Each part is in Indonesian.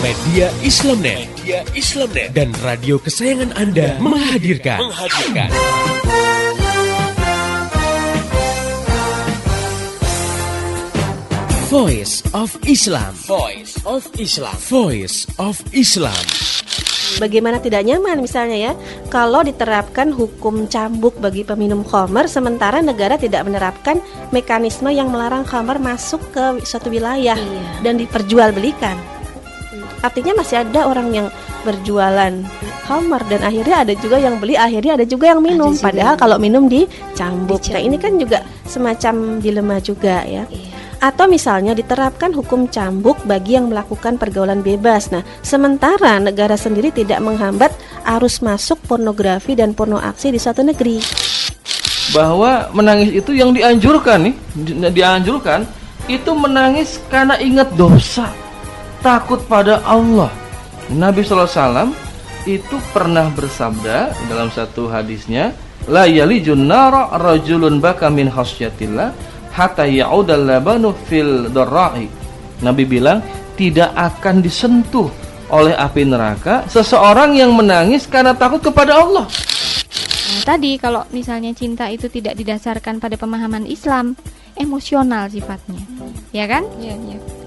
Media Islamnet. Dan radio kesayangan Anda menghadirkan. Voice of Islam. Bagaimana tidak nyaman misalnya ya kalau diterapkan hukum cambuk bagi peminum khamar sementara negara tidak menerapkan mekanisme yang melarang khamar masuk ke suatu wilayah dan diperjualbelikan. Artinya masih ada orang yang berjualan khamar dan akhirnya ada juga yang beli, akhirnya ada juga yang minum. Padahal kalau minum dicambuk. Nah, ini kan juga semacam dilema juga ya. Atau misalnya diterapkan hukum cambuk bagi yang melakukan pergaulan bebas. Nah, sementara negara sendiri tidak menghambat arus masuk pornografi dan porno aksi di suatu negeri. Bahwa menangis itu yang dianjurkan itu menangis karena ingat dosa, takut pada Allah. Nabi SAW itu pernah bersabda dalam satu hadisnya, la yalijun nara rajulun baka min khasyatillah hatta ya'udal labanu fil darra'i. Nabi bilang tidak akan disentuh oleh api neraka seseorang yang menangis karena takut kepada Allah. Nah, tadi kalau misalnya cinta itu tidak didasarkan pada pemahaman Islam, emosional sifatnya, ya kan? Iya.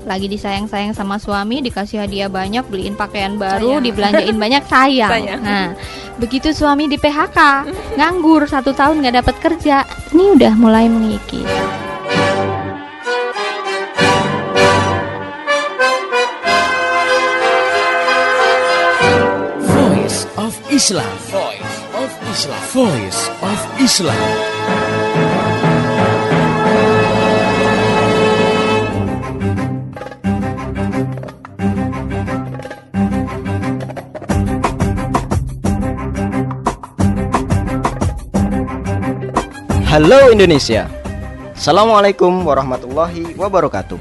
Lagi disayang-sayang sama suami, dikasih hadiah banyak, beliin pakaian baru, dibelanjain banyak, sayang. Nah, begitu suami di PHK, nganggur 1 tahun nggak dapat kerja, ini udah mulai mengikis. Voice of Islam. Halo Indonesia. Assalamualaikum warahmatullahi wabarakatuh.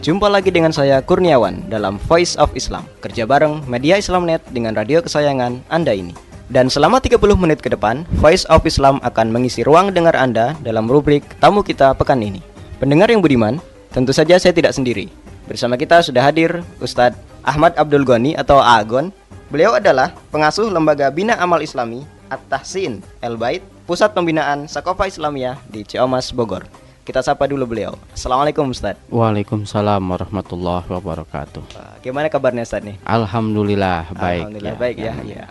Jumpa lagi dengan saya Kurniawan dalam Voice of Islam, kerja bareng Media Islamnet dengan radio kesayangan Anda ini. Dan selama 30 menit ke depan, Voice of Islam akan mengisi ruang dengar Anda dalam rubrik Tamu Kita Pekan ini. Pendengar yang budiman, tentu saja saya tidak sendiri. Bersama kita sudah hadir Ustadz Ahmad Abdul Ghani atau Agon. Beliau adalah pengasuh Lembaga Bina Amal Islami At-Tahsin El-Bait, Pusat Pembinaan Sakofa Islamiyah di Ciamas, Bogor. Kita sapa dulu beliau. Assalamualaikum Ustaz. Waalaikumsalam warahmatullahi wabarakatuh. Gimana kabarnya Ustaz nih? Alhamdulillah baik. Alhamdulillah baik ya.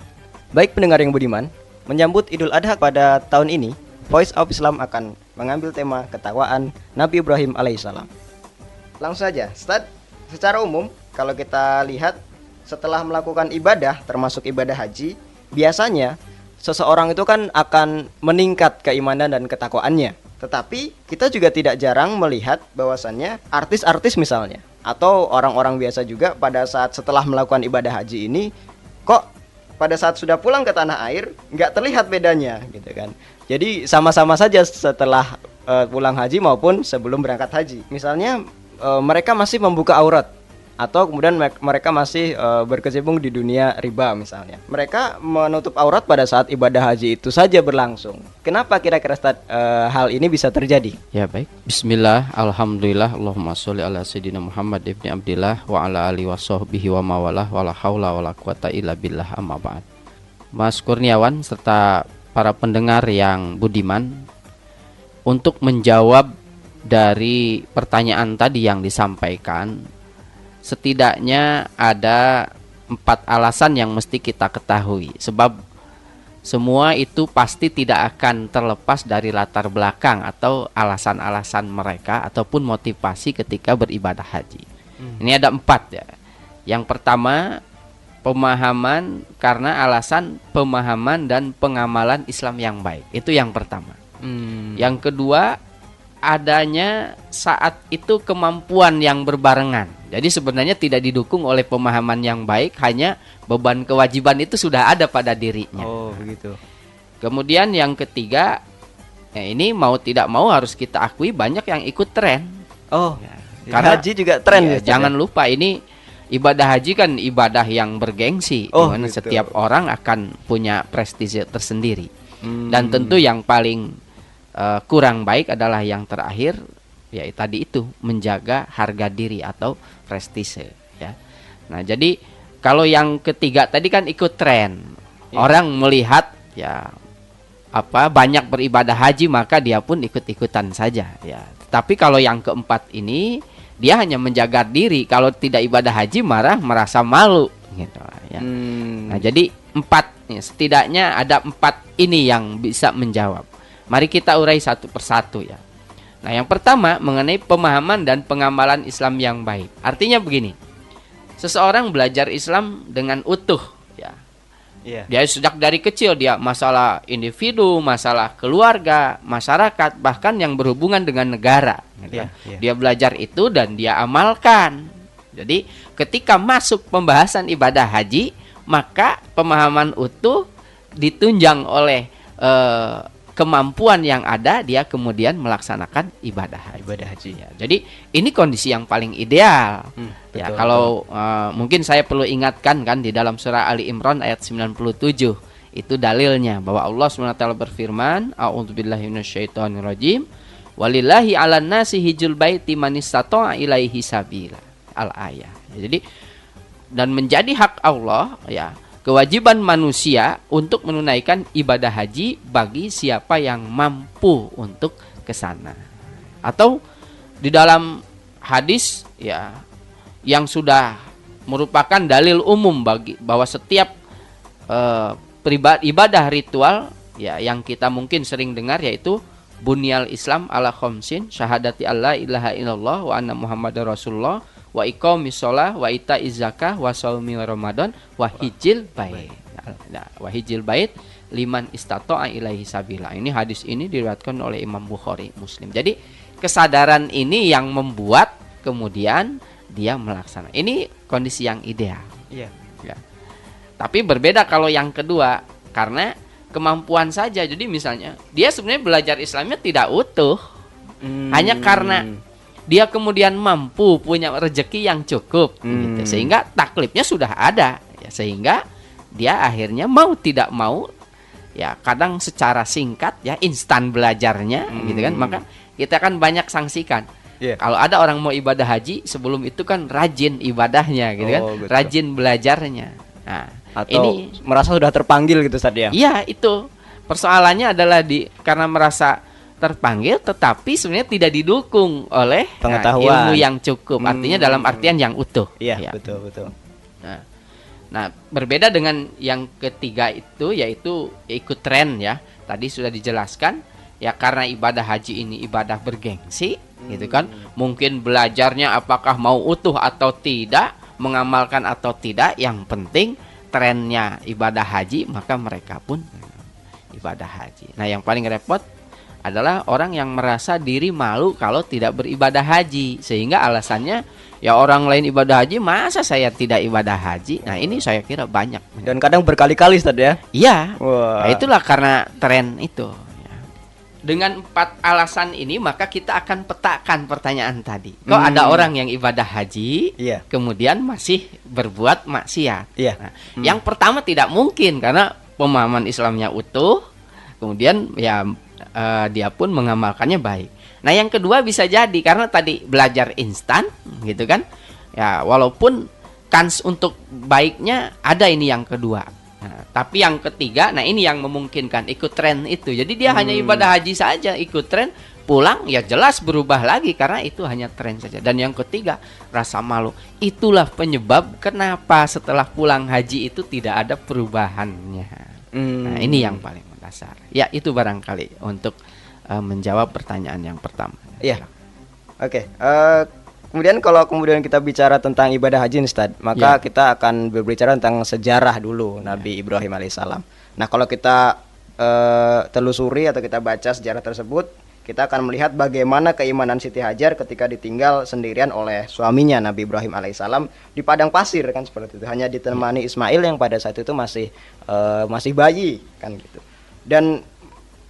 Baik pendengar yang budiman, menyambut Idul Adha pada tahun ini, Voice of Islam akan mengambil tema ketakwaan Nabi Ibrahim alaihissalam. Langsung saja, Ustaz, secara umum kalau kita lihat setelah melakukan ibadah termasuk ibadah haji, biasanya seseorang itu kan akan meningkat keimanan dan ketakwaannya. Tetapi kita juga tidak jarang melihat bahwasannya artis-artis misalnya atau orang-orang biasa juga pada saat setelah melakukan ibadah haji ini kok pada saat sudah pulang ke tanah air nggak terlihat bedanya gitu kan. Jadi sama-sama saja setelah pulang haji maupun sebelum berangkat haji. Misalnya mereka masih membuka aurat atau kemudian mereka masih berkecimpung di dunia riba misalnya. Mereka menutup aurat pada saat ibadah haji itu saja berlangsung. Kenapa kira-kira hal ini bisa terjadi? Ya baik. Bismillah, alhamdulillah, Allahumma sholli ala sayyidina Muhammad ibni Abdillah wa ala alihi wa sahbihi wa mawalah wa la haula wa la quwata illa billah amma ba'd. Mas Kurniawan serta para pendengar yang budiman, untuk menjawab dari pertanyaan tadi yang disampaikan, setidaknya ada 4 alasan yang mesti kita ketahui. Sebab semua itu pasti tidak akan terlepas dari latar belakang atau alasan-alasan mereka ataupun motivasi ketika beribadah haji. Ini ada 4 ya. Yang pertama, pemahaman, karena alasan pemahaman dan pengamalan Islam yang baik. Itu yang pertama. Yang kedua, adanya saat itu kemampuan yang berbarengan. Jadi sebenarnya tidak didukung oleh pemahaman yang baik, hanya beban kewajiban itu sudah ada pada dirinya. Oh, begitu. Kemudian yang ketiga, ini mau tidak mau harus kita akui banyak yang ikut tren. Oh, ya, karena haji juga tren ya. Jangan lupa ini ibadah haji kan ibadah yang bergengsi. Oh, dimana gitu. Setiap orang akan punya prestise tersendiri. Dan tentu yang paling kurang baik adalah yang terakhir, ya tadi itu menjaga harga diri atau prestise ya. Nah, jadi Kalau yang ketiga tadi kan ikut tren. Orang melihat ya banyak beribadah haji maka dia pun ikut-ikutan saja ya. Tapi kalau yang keempat ini dia hanya menjaga diri, kalau tidak ibadah haji merasa malu gitu ya. Nah, jadi setidaknya ada 4 ini yang bisa menjawab. Mari kita urai satu persatu ya. Nah, yang pertama mengenai pemahaman dan pengamalan Islam yang baik. Artinya begini. Seseorang belajar Islam dengan utuh ya. Dia sejak dari kecil dia masalah individu, masalah keluarga, masyarakat, bahkan yang berhubungan dengan negara gitu. Dia belajar itu dan dia amalkan. Jadi ketika masuk pembahasan ibadah haji, maka pemahaman utuh ditunjang oleh kemampuan yang ada, dia kemudian melaksanakan ibadah haji. Ya. Jadi ini kondisi yang paling ideal. Ya, kalau mungkin saya perlu ingatkan kan di dalam surah Ali Imran ayat 97 itu dalilnya bahwa Allah SWT berfirman, A'udzubillahi minasyaitonirrajim, walillahi 'alan nasi hijjul baiti man istata'a ilaihi sabila. Al-ayah. Jadi dan menjadi hak Allah ya, kewajiban manusia untuk menunaikan ibadah haji bagi siapa yang mampu untuk ke sana. Atau di dalam hadis ya yang sudah merupakan dalil umum bagi bahwa setiap ibadah ritual ya yang kita mungkin sering dengar yaitu bunyal Islam ala khamsin syahadati alla ilaha illallah wa anna muhammadar rasulullah wa iqamis shalah wa itaiz zakah wa shaumi ramadan wa hijjil bait. Nah, wa hijjil bait liman istata'a ilaihi sabila. Ini hadis ini diriwayatkan oleh Imam Bukhari, Muslim. Jadi kesadaran ini yang membuat kemudian dia melaksanakan. Ini kondisi yang ideal. Ya. Tapi berbeda kalau yang kedua karena kemampuan saja. Jadi misalnya dia sebenarnya belajar Islamnya tidak utuh. Hanya karena dia kemudian mampu punya rezeki yang cukup gitu. Sehingga taklifnya sudah ada ya, sehingga dia akhirnya mau tidak mau ya kadang secara singkat ya instan belajarnya gitu kan. Maka kita kan banyak sanksikan. Kalau ada orang mau ibadah haji sebelum itu kan rajin ibadahnya gitu kan. Betul. Rajin belajarnya. Nah, atau ini merasa sudah terpanggil gitu Ustaz ya. Iya, itu. Persoalannya adalah karena merasa terpanggil tetapi sebenarnya tidak didukung oleh pengetahuan ilmu yang cukup. Artinya dalam artian yang utuh. Iya, ya. betul. Nah, berbeda dengan yang ketiga itu yaitu ikut tren ya. Tadi sudah dijelaskan ya karena ibadah haji ini ibadah bergengsi gitu kan. Mungkin belajarnya apakah mau utuh atau tidak, mengamalkan atau tidak, yang penting trennya ibadah haji, maka mereka pun ibadah haji. Nah, yang paling repot adalah orang yang merasa diri malu kalau tidak beribadah haji, sehingga alasannya ya orang lain ibadah haji, masa saya tidak ibadah haji? Nah, ini saya kira banyak. Dan kadang berkali-kali Ustaz ya. Iya. Nah, itulah karena tren itu. Dengan 4 alasan ini maka kita akan petakan pertanyaan tadi. Kok ada orang yang ibadah haji kemudian masih berbuat maksiat? Nah, yang pertama tidak mungkin karena pemahaman Islamnya utuh. Kemudian ya dia pun mengamalkannya baik. Nah, yang kedua bisa jadi karena tadi belajar instan gitu kan. Ya walaupun kans untuk baiknya ada, ini yang kedua. Nah, tapi yang ketiga, nah ini yang memungkinkan ikut tren itu. Jadi dia hanya ibadah haji saja, ikut tren, pulang ya jelas berubah lagi karena itu hanya tren saja. Dan yang ketiga, rasa malu. Itulah penyebab kenapa setelah pulang haji itu tidak ada perubahannya. Nah, ini yang paling mendasar. Ya, itu barangkali untuk menjawab pertanyaan yang pertama. Iya. Oke. Kemudian kalau kita bicara tentang ibadah haji Ustaz, maka kita akan berbicara tentang sejarah dulu Nabi Ibrahim alaihissalam. Nah, kalau kita telusuri atau kita baca sejarah tersebut, kita akan melihat bagaimana keimanan Siti Hajar ketika ditinggal sendirian oleh suaminya Nabi Ibrahim alaihissalam di padang pasir kan, seperti itu. Hanya ditemani Ismail yang pada saat itu masih bayi kan gitu. Dan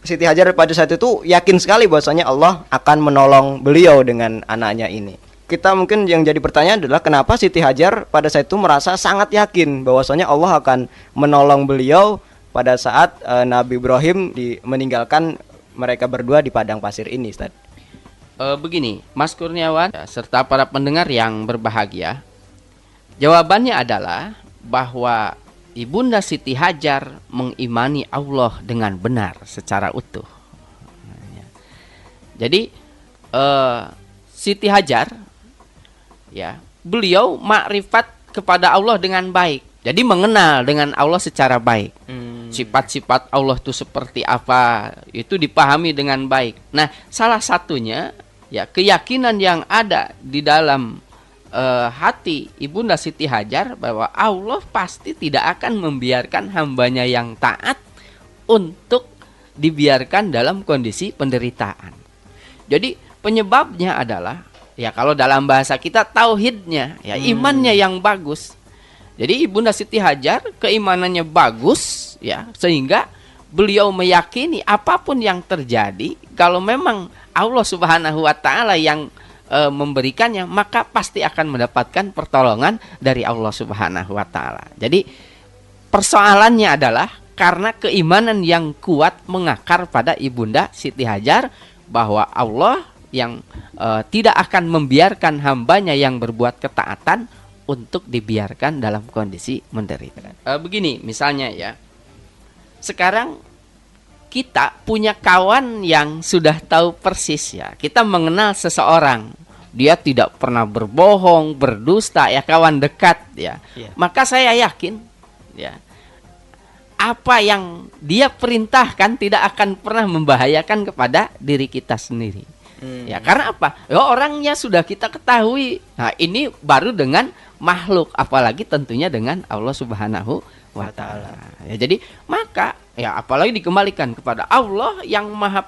Siti Hajar pada saat itu yakin sekali bahwasanya Allah akan menolong beliau dengan anaknya ini. Kita mungkin yang jadi pertanyaan adalah kenapa Siti Hajar pada saat itu merasa sangat yakin bahwasanya Allah akan menolong beliau pada saat Nabi Ibrahim meninggalkan mereka berdua di padang pasir ini, Ustaz. Begini, Mas Kurniawan serta para pendengar yang berbahagia, jawabannya adalah bahwa Ibunda Siti Hajar mengimani Allah dengan benar secara utuh. Jadi Siti Hajar, ya, beliau makrifat kepada Allah dengan baik. Jadi mengenal dengan Allah secara baik. Sifat-sifat Allah itu seperti apa, itu dipahami dengan baik. Nah, salah satunya ya keyakinan yang ada di dalam hati Ibunda Siti Hajar bahwa Allah pasti tidak akan membiarkan hambanya yang taat untuk dibiarkan dalam kondisi penderitaan. Jadi penyebabnya adalah ya kalau dalam bahasa kita tauhidnya, ya imannya yang bagus. Jadi Ibunda Siti Hajar keimanannya bagus, ya, sehingga beliau meyakini apapun yang terjadi, kalau memang Allah Subhanahu wa taala yang memberikannya, maka pasti akan mendapatkan pertolongan dari Allah Subhanahu wa taala. Jadi persoalannya adalah karena keimanan yang kuat mengakar pada Ibunda Siti Hajar bahwa Allah yang tidak akan membiarkan hambanya yang berbuat ketaatan untuk dibiarkan dalam kondisi menderita. Begini misalnya ya, sekarang kita punya kawan yang sudah tahu persis, ya, kita mengenal seseorang, dia tidak pernah berbohong, berdusta, ya, kawan dekat, ya. Maka saya yakin, ya, apa yang dia perintahkan tidak akan pernah membahayakan kepada diri kita sendiri. Ya, karena apa? Ya, orangnya sudah kita ketahui. Nah, ini baru dengan makhluk, apalagi tentunya dengan Allah Subhanahu wa taala. Ya, jadi maka ya apalagi dikembalikan kepada Allah yang Maha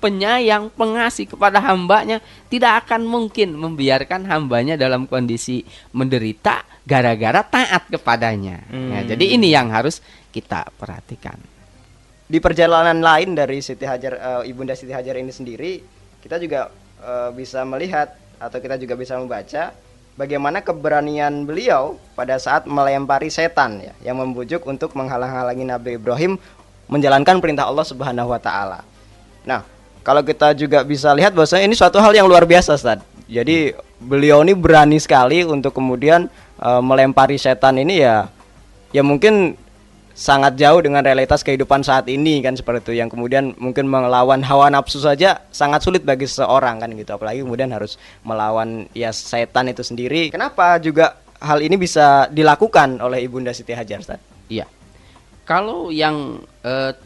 Penyayang, pengasih kepada hambanya, tidak akan mungkin membiarkan hambanya dalam kondisi menderita gara-gara taat kepadanya. Ya, jadi ini yang harus kita perhatikan. Di perjalanan lain dari Siti Hajar, Ibunda Siti Hajar ini sendiri, kita juga bisa melihat atau kita juga bisa membaca bagaimana keberanian beliau pada saat melempari setan, ya, yang membujuk untuk menghalang-halangi Nabi Ibrahim menjalankan perintah Allah Subhanahu wa taala. Nah, kalau kita juga bisa lihat bahwasanya ini suatu hal yang luar biasa, Ustaz. Jadi beliau ini berani sekali untuk kemudian melempari setan ini, ya mungkin sangat jauh dengan realitas kehidupan saat ini kan, seperti itu, yang kemudian mungkin melawan hawa nafsu saja sangat sulit bagi seseorang kan gitu, apalagi kemudian harus melawan ya setan itu sendiri. Kenapa juga hal ini bisa dilakukan oleh Ibunda Siti Hajar, Ustaz? Iya. Kalau yang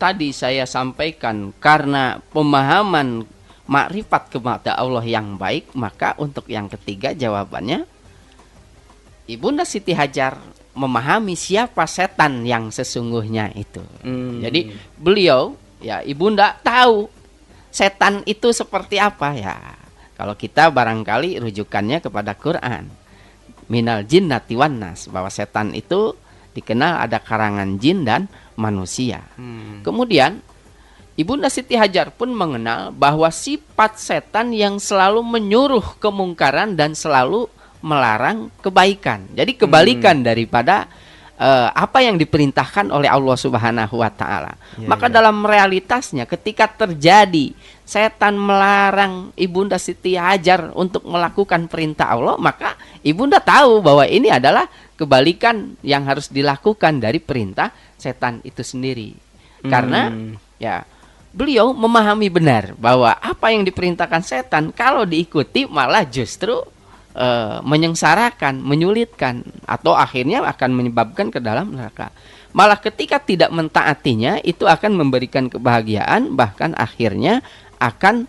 tadi saya sampaikan karena pemahaman makrifat kepada Allah yang baik, maka untuk yang ketiga jawabannya Ibunda Siti Hajar memahami siapa setan yang sesungguhnya itu. Jadi beliau, ya, Ibunda tahu setan itu seperti apa, ya. Kalau kita barangkali rujukannya kepada Quran, minal jinnati wan nas, bahwa setan itu dikenal ada karangan jin dan manusia. Kemudian Ibunda Siti Hajar pun mengenal bahwa sifat setan yang selalu menyuruh kemungkaran dan selalu melarang kebaikan. Jadi kebalikan daripada apa yang diperintahkan oleh Allah Subhanahu wa taala. Maka dalam realitasnya ketika terjadi setan melarang Ibunda Siti Hajar untuk melakukan perintah Allah, maka Ibunda tahu bahwa ini adalah kebalikan yang harus dilakukan dari perintah setan itu sendiri. Karena ya beliau memahami benar bahwa apa yang diperintahkan setan kalau diikuti malah justru menyengsarakan, menyulitkan, atau akhirnya akan menyebabkan ke dalam neraka. Malah ketika tidak mentaatinya itu akan memberikan kebahagiaan, bahkan akhirnya akan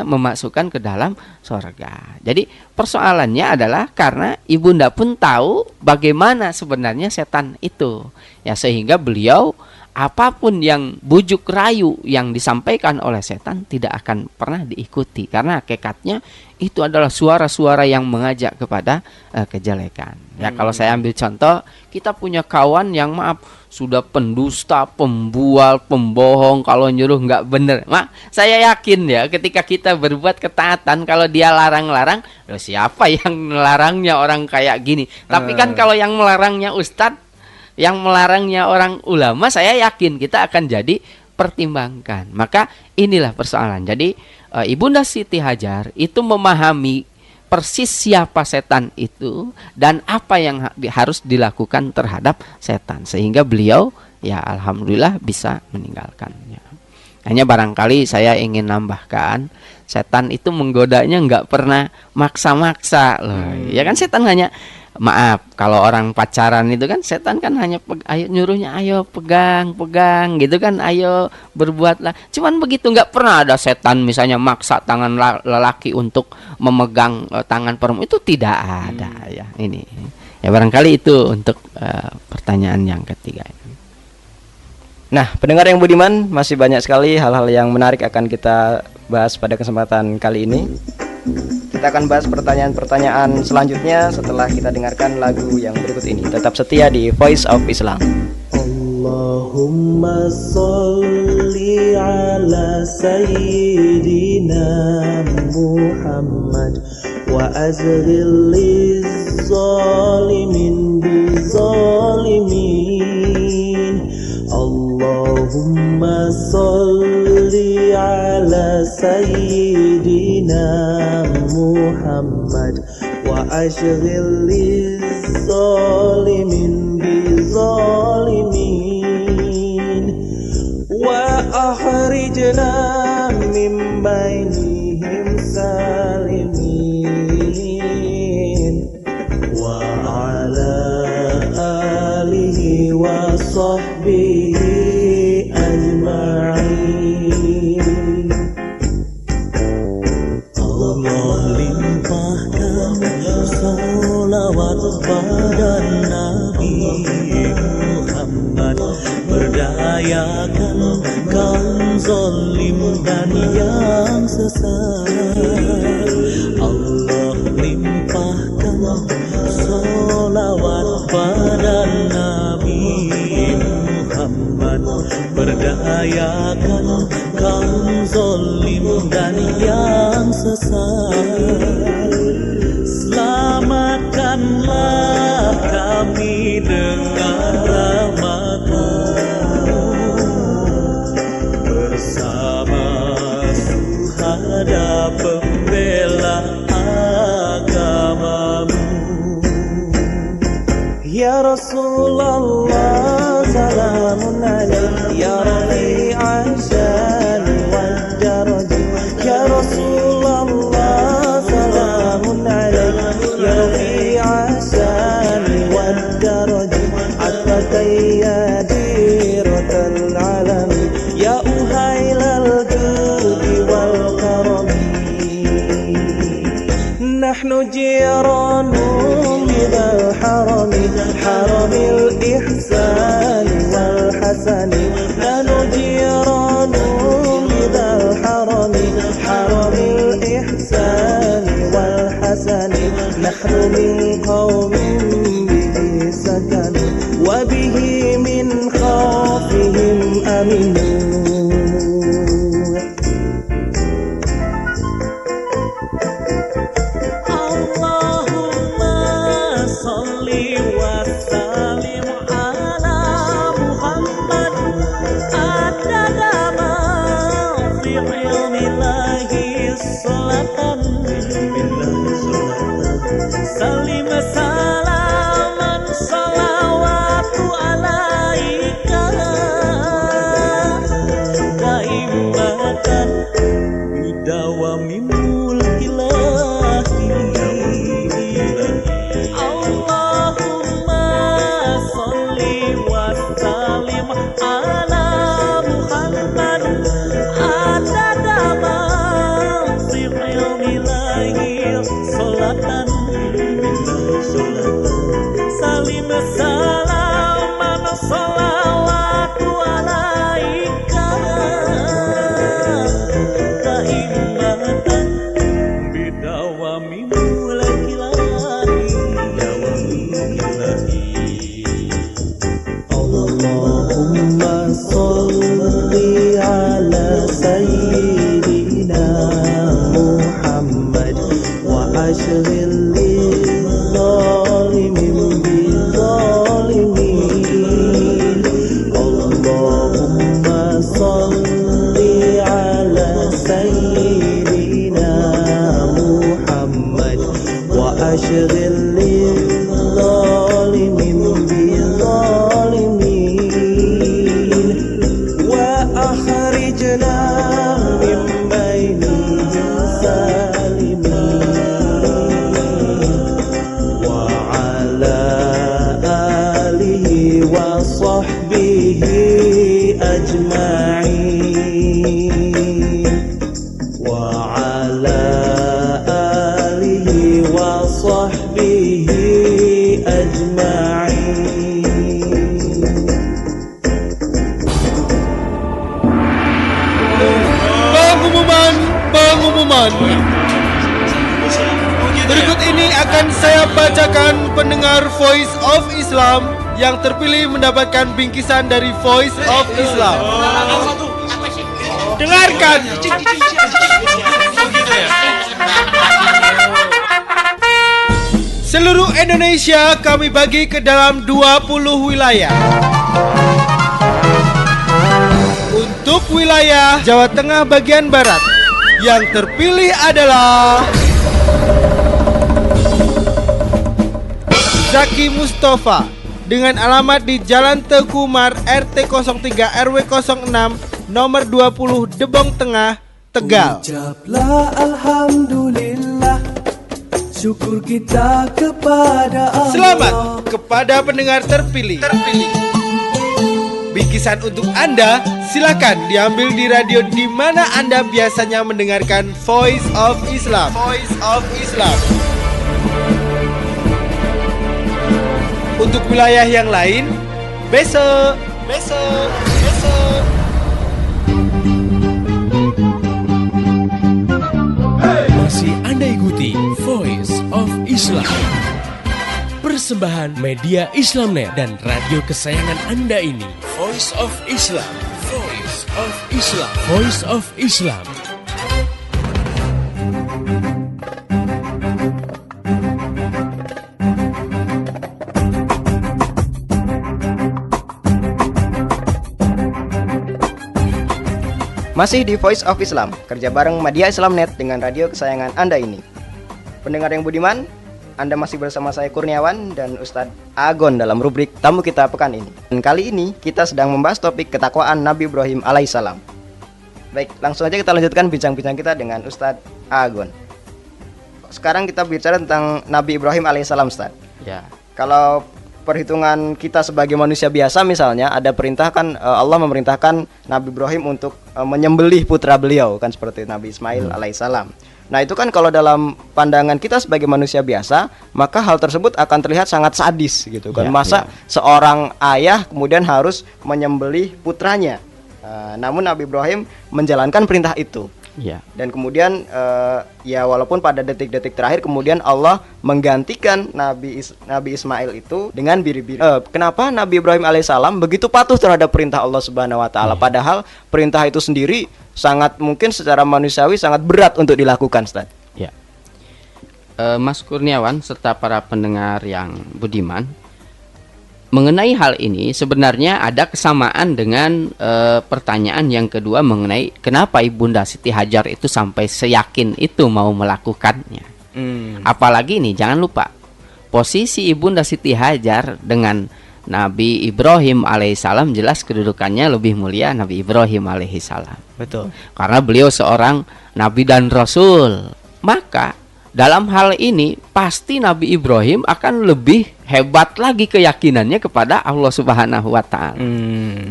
memasukkan ke dalam surga. Jadi persoalannya adalah karena Ibunda pun tahu bagaimana sebenarnya setan itu, ya, sehingga beliau apapun yang bujuk rayu yang disampaikan oleh setan tidak akan pernah diikuti, karena hakikatnya itu adalah suara-suara yang mengajak kepada kejelekan. Ya, kalau saya ambil contoh, kita punya kawan yang sudah pendusta, pembual, pembohong, kalau nyuruh nggak bener. Saya yakin ya ketika kita berbuat ketaatan, kalau dia larang-larang, loh siapa yang melarangnya orang kayak gini? Tapi kan kalau yang melarangnya ustadz, yang melarangnya orang ulama, saya yakin kita akan jadi pertimbangkan. Maka inilah persoalan. Jadi Ibunda Siti Hajar itu memahami persis siapa setan itu dan apa yang harus dilakukan terhadap setan, sehingga beliau ya alhamdulillah bisa meninggalkannya. Hanya barangkali saya ingin nambahkan, setan itu menggodanya nggak pernah maksa-maksa loh. Ya kan, setan hanya, maaf, kalau orang pacaran itu kan setan kan hanya ayo nyuruhnya, ayo pegang gitu kan, ayo berbuatlah. Cuman begitu, nggak pernah ada setan misalnya maksa tangan lelaki untuk memegang tangan perempuan, itu tidak ada ya. Ini ya barangkali itu untuk pertanyaan yang ketiga. Nah, pendengar yang budiman, masih banyak sekali hal-hal yang menarik akan kita bahas pada kesempatan kali ini. Kita akan bahas pertanyaan-pertanyaan selanjutnya setelah kita dengarkan lagu yang berikut ini. Tetap setia di Voice of Islam. Allahumma sholli ala sayyidina Muhammad wa azghil lizzalimin bizalimin. Allahumma sholli ala sayyidina Muhammad wa ashghil lizzalimin bizalimin wa akhrijna min bainihim salimin wa ala alihi wa sahbihi ajma'in. Allah limpahkan salawat pada Nabi Muhammad, berdayakan kaum zalim dan yang sesat. Allah limpahkan salawat pada Nabi Muhammad, berdayakan kaum zalim dan yang sesat. Selamatkanlah kami dengan rahmat-Mu bersama suhada pembela agama-Mu. Ya Rasulullah salamun alaik ya rafi'an syani wal daraj. Ya Rasulullah salamun alaik ya rafi'an syani wal daraj. Atfakayya diratal alami ya uhailal judi wal karami. Nahnu jiranum bidal harami haramil ihsani wal hasani. Nahnu jiranum bidal harami haramil ihsani wal hasani. Nahnu min qawmin bihi sakani wa bihi min khawfihim aminu. Salim salaman salawatu alaika daimatan bidawami mulkilahi. Allahumma sholli wa sallim ala Muhammad adada ma fi ilmillahi salatan. Salim salaman salawatu alaika daimatan bidawami mulkilahi. Allahumma sholli ala sayyidina Muhammad wa ashghil zalimin bizalimin. Allahumma sholli ala sayyidina Muhammad Ramadan. Berikut ini akan saya bacakan pendengar Voice of Islam yang terpilih mendapatkan bingkisan dari Voice of Islam. Dengarkan. Seluruh Indonesia kami bagi ke dalam 20 wilayah. Untuk wilayah Jawa Tengah bagian barat, yang terpilih adalah Zaki Mustafa dengan alamat di Jalan Tekumar RT 03 RW 06 nomor 20 Debong Tengah, Tegal. Ucaplah alhamdulillah, syukur kita kepada Allah. Selamat kepada pendengar terpilih. Bingkisan untuk Anda silakan diambil di radio di mana Anda biasanya mendengarkan Voice of Islam. Voice of Islam. Untuk wilayah yang lain, besok. Masih Anda ikuti Voice of Islam. Persembahan media Islamnet dan radio kesayangan Anda ini. Voice of Islam. Voice of Islam. Voice of Islam. Masih di Voice of Islam, kerja bareng Media Islamnet dengan radio kesayangan Anda ini. Pendengar yang budiman, Anda masih bersama saya Kurniawan dan Ustadz Agon dalam rubrik Tamu Kita Pekan ini. Dan kali ini kita sedang membahas topik ketakwaan Nabi Ibrahim alaihissalam. Baik, langsung aja kita lanjutkan bincang-bincang kita dengan Ustadz Agon. Sekarang kita bicara tentang Nabi Ibrahim alaihissalam, Ustadz. Ya. Kalau perhitungan kita sebagai manusia biasa, misalnya ada perintah kan, Allah memerintahkan Nabi Ibrahim untuk menyembelih putra beliau kan, seperti Nabi Ismail alaihissalam. Nah itu kan kalau dalam pandangan kita sebagai manusia biasa, maka hal tersebut akan terlihat sangat sadis gitu kan. Masa seorang ayah kemudian harus menyembelih putranya. Namun Nabi Ibrahim menjalankan perintah itu. Ya. Dan kemudian ya walaupun pada detik-detik terakhir kemudian Allah menggantikan Nabi Ismail itu dengan biri-biri. Kenapa Nabi Ibrahim alaihissalam begitu patuh terhadap perintah Allah Subhanahu wa taala, padahal perintah itu sendiri sangat mungkin secara manusiawi sangat berat untuk dilakukan, Ustaz? Ya. Mas Kurniawan serta para pendengar yang budiman, mengenai hal ini sebenarnya ada kesamaan dengan pertanyaan yang kedua mengenai kenapa Ibunda Siti Hajar itu sampai seyakin itu mau melakukannya. Apalagi nih, jangan lupa posisi Ibunda Siti Hajar dengan Nabi Ibrahim alaihissalam jelas kedudukannya lebih mulia Nabi Ibrahim alaihissalam. Betul. Karena beliau seorang Nabi dan Rasul. Maka dalam hal ini pasti Nabi Ibrahim akan lebih hebat lagi keyakinannya kepada Allah Subhanahu wa taala.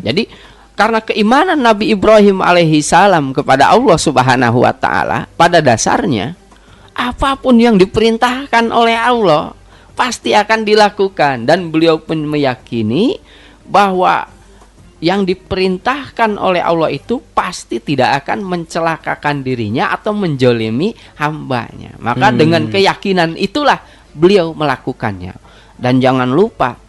Jadi karena keimanan Nabi Ibrahim alaihissalam kepada Allah Subhanahu wa taala, pada dasarnya apapun yang diperintahkan oleh Allah pasti akan dilakukan, dan beliau pun meyakini bahwa yang diperintahkan oleh Allah itu pasti tidak akan mencelakakan dirinya atau menjolimi hambanya. Maka dengan keyakinan itulah beliau melakukannya. Dan jangan lupa,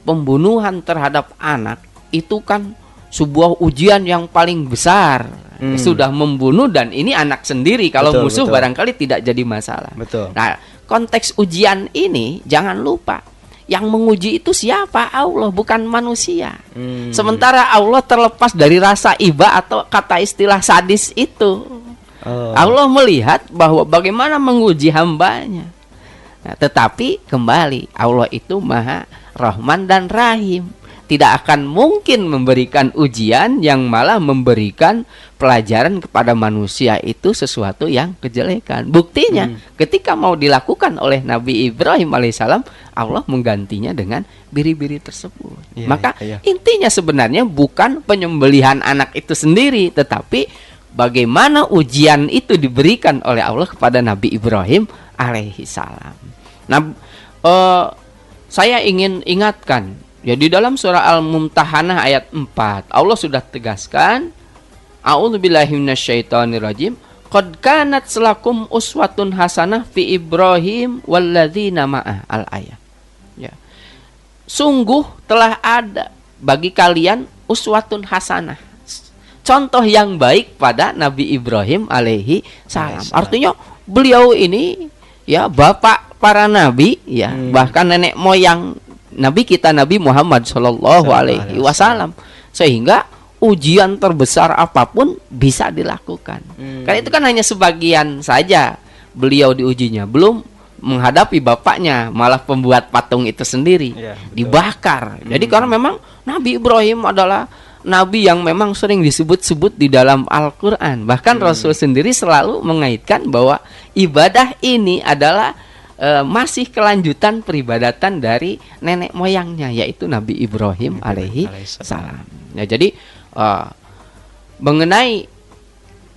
pembunuhan terhadap anak itu kan sebuah ujian yang paling besar. Sudah membunuh dan ini anak sendiri. Kalau musuh barangkali tidak jadi masalah. Betul. Nah, konteks ujian ini jangan lupa, yang menguji itu siapa? Allah, bukan manusia. Sementara Allah terlepas dari rasa iba atau kata istilah sadis itu. Allah melihat bahwa bagaimana menguji hambanya. Nah, tetapi kembali, Allah itu Maha Rahman dan Rahim. Tidak akan mungkin memberikan ujian yang malah memberikan pelajaran kepada manusia itu sesuatu yang kejelekan. Buktinya ketika mau dilakukan oleh Nabi Ibrahim alaihissalam, Allah menggantinya dengan biri-biri tersebut. Maka intinya sebenarnya bukan penyembelihan anak itu sendiri, tetapi bagaimana ujian itu diberikan oleh Allah kepada Nabi Ibrahim alaihissalam. Nah, saya ingin ingatkan, ya, di dalam surah Al-Mumtahanah ayat 4 Allah sudah tegaskan, A'udzubillahi minasyaitonirrajim, qad kanat lakum uswatun hasanah fi Ibrahim walladzina ma'ah al-ayah. Ya. Sungguh telah ada bagi kalian uswatun hasanah, contoh yang baik pada Nabi Ibrahim alaihi salam. Artinya beliau ini ya bapak para nabi ya, bahkan nenek moyang nabi kita Nabi Muhammad sallallahu alaihi wasallam, sehingga ujian terbesar apapun bisa dilakukan. Karena itu kan hanya sebagian saja beliau diujinya, belum menghadapi bapaknya, malah pembuat patung itu sendiri dibakar. Jadi karena memang Nabi Ibrahim adalah nabi yang memang sering disebut-sebut di dalam Al-Quran. Bahkan Rasul sendiri selalu mengaitkan bahwa ibadah ini adalah masih kelanjutan peribadatan dari nenek moyangnya, yaitu Nabi Ibrahim alaihi salam. Ya, jadi mengenai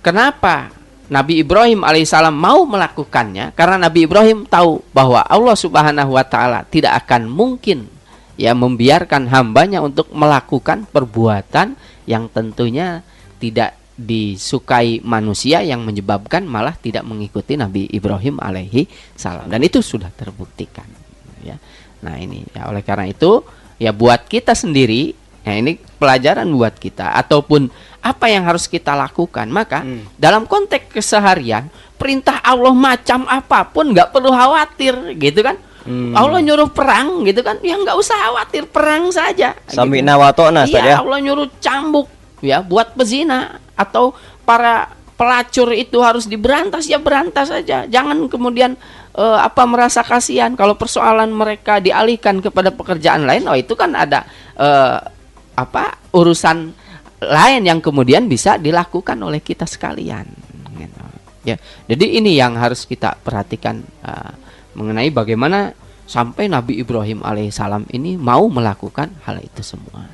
kenapa Nabi Ibrahim alaihissalam mau melakukannya, karena Nabi Ibrahim tahu bahwa Allah Subhanahu wa taala tidak akan mungkin ya membiarkan hambanya untuk melakukan perbuatan yang tentunya tidak disukai manusia, yang menyebabkan malah tidak mengikuti Nabi Ibrahim alaihi salam, dan itu sudah terbuktikan ya. Nah ini ya, oleh karena itu ya buat kita sendiri ya, ini pelajaran buat kita ataupun apa yang harus kita lakukan. Maka dalam konteks keseharian, perintah Allah macam apapun nggak perlu khawatir gitu kan. Allah nyuruh perang gitu kan, ya nggak usah khawatir, perang saja. Sami'na wa ta'na, Ustaz ya. Allah nyuruh cambuk ya buat pezina atau para pelacur itu harus diberantas, ya berantas saja. Jangan kemudian merasa kasihan kalau persoalan mereka dialihkan kepada pekerjaan lain. Oh itu kan ada urusan lain yang kemudian bisa dilakukan oleh kita sekalian gitu. Ya, jadi ini yang harus kita perhatikan mengenai bagaimana sampai Nabi Ibrahim alaihissalam ini mau melakukan hal itu semua.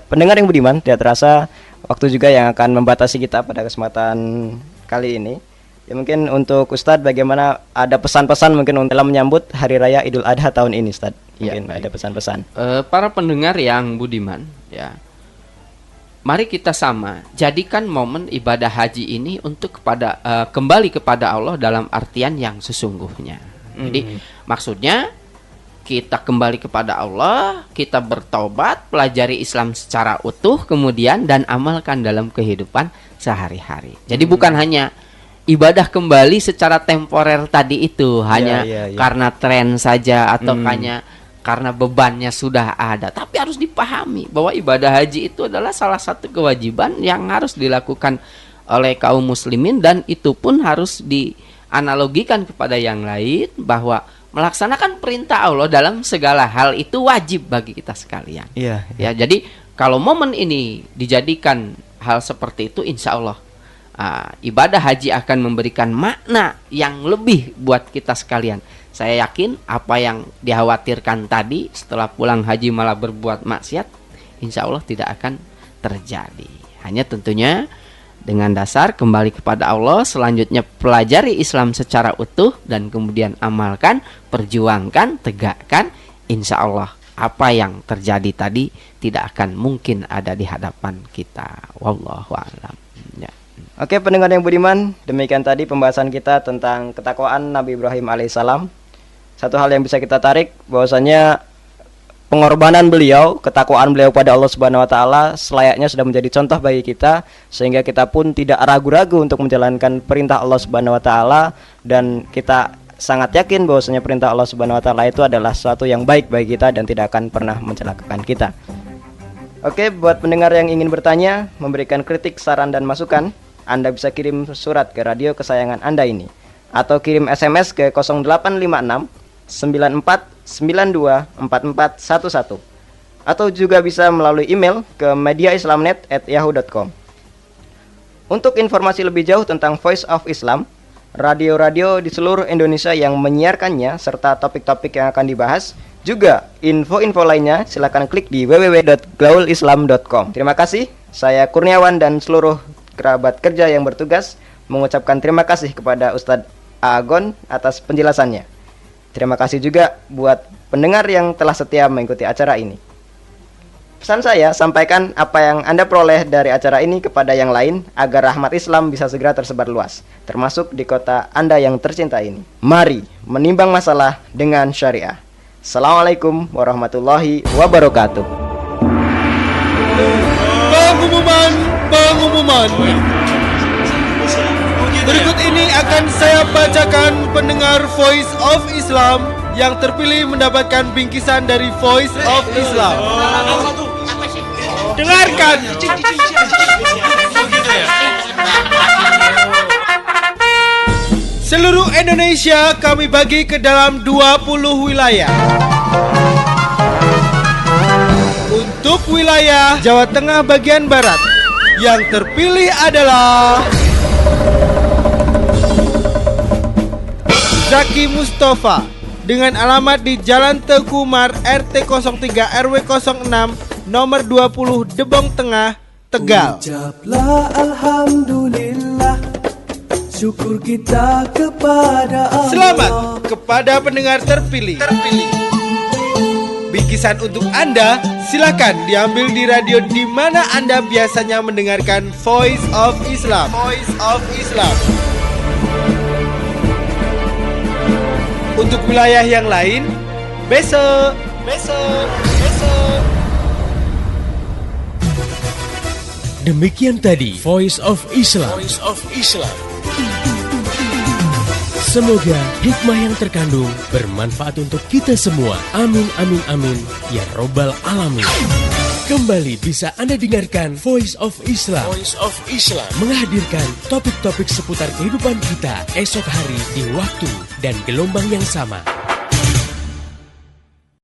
Pendengar yang budiman, tidak terasa waktu juga yang akan membatasi kita pada kesempatan kali ini. Ya mungkin untuk Ustadz, bagaimana ada pesan-pesan mungkin dalam menyambut Hari Raya Idul Adha tahun ini, Ustadz? Mungkin ada pesan-pesan. Para pendengar yang budiman, ya, mari kita sama jadikan momen ibadah haji ini untuk kembali kepada Allah dalam artian yang sesungguhnya. Jadi maksudnya kita kembali kepada Allah, kita bertaubat, pelajari Islam secara utuh, kemudian dan amalkan dalam kehidupan sehari-hari. Jadi bukan hanya ibadah kembali secara temporer tadi itu, hanya karena tren saja atau hanya karena bebannya sudah ada, tapi harus dipahami bahwa ibadah haji itu adalah salah satu kewajiban yang harus dilakukan oleh kaum muslimin, dan itu pun harus dianalogikan kepada yang lain bahwa melaksanakan perintah Allah dalam segala hal itu wajib bagi kita sekalian. Ya, jadi kalau momen ini dijadikan hal seperti itu, insya Allah ibadah haji akan memberikan makna yang lebih buat kita sekalian. Saya yakin apa yang dikhawatirkan tadi setelah pulang haji malah berbuat maksiat, insya Allah tidak akan terjadi. Hanya tentunya dengan dasar kembali kepada Allah, selanjutnya pelajari Islam secara utuh, dan kemudian amalkan, perjuangkan, tegakkan. Insya Allah apa yang terjadi tadi tidak akan mungkin ada di hadapan kita. Wallahu a'lam. Ya. Oke pendengar yang budiman, demikian tadi pembahasan kita tentang ketakwaan Nabi Ibrahim alaihissalam. Satu hal yang bisa kita tarik bahwasanya pengorbanan beliau, ketakwaan beliau pada Allah Subhanahu wa taala selayaknya sudah menjadi contoh bagi kita, sehingga kita pun tidak ragu-ragu untuk menjalankan perintah Allah Subhanahu wa taala, dan kita sangat yakin bahwasanya perintah Allah Subhanahu wa taala itu adalah sesuatu yang baik bagi kita dan tidak akan pernah mencelakakan kita. Oke, buat pendengar yang ingin bertanya, memberikan kritik, saran dan masukan, Anda bisa kirim surat ke radio kesayangan Anda ini, atau kirim SMS ke 0856 94924411, atau juga bisa melalui email ke mediaislamnet@yahoo.com. Untuk informasi lebih jauh tentang Voice of Islam, radio-radio di seluruh Indonesia yang menyiarkannya serta topik-topik yang akan dibahas, juga info-info lainnya, silakan klik di www.gaulislam.com. Terima kasih. Saya Kurniawan dan seluruh kerabat kerja yang bertugas mengucapkan terima kasih kepada Ustadz Agon atas penjelasannya. Terima kasih juga buat pendengar yang telah setia mengikuti acara ini. Pesan saya, sampaikan apa yang Anda peroleh dari acara ini kepada yang lain agar rahmat Islam bisa segera tersebar luas, termasuk di kota Anda yang tercinta ini. Mari menimbang masalah dengan syariah. Assalamualaikum warahmatullahi wabarakatuh. Pengumuman. Berikut ini akan saya bacakan pendengar Voice of Islam yang terpilih mendapatkan bingkisan dari Voice of Islam. Dengarkan. Seluruh Indonesia kami bagi ke dalam 20 wilayah. Untuk wilayah Jawa Tengah bagian barat, yang terpilih adalah Zaki Mustafa dengan alamat di Jalan Teguh Umar RT 03 RW 06 nomor 20 Debong Tengah, Tegal. Ucaplah alhamdulillah, syukur kita kepada Allah. Selamat kepada pendengar terpilih. Bingkisan untuk Anda silakan diambil di radio di mana Anda biasanya mendengarkan Voice of Islam. Voice of Islam. Untuk wilayah yang lain, besok. Demikian tadi Voice of Islam. Semoga hikmah yang terkandung bermanfaat untuk kita semua. Amin, amin, amin. Ya Robbal Alamin. Kembali bisa Anda dengarkan Voice of Islam. Menghadirkan topik-topik seputar kehidupan kita esok hari di waktu dan gelombang yang sama.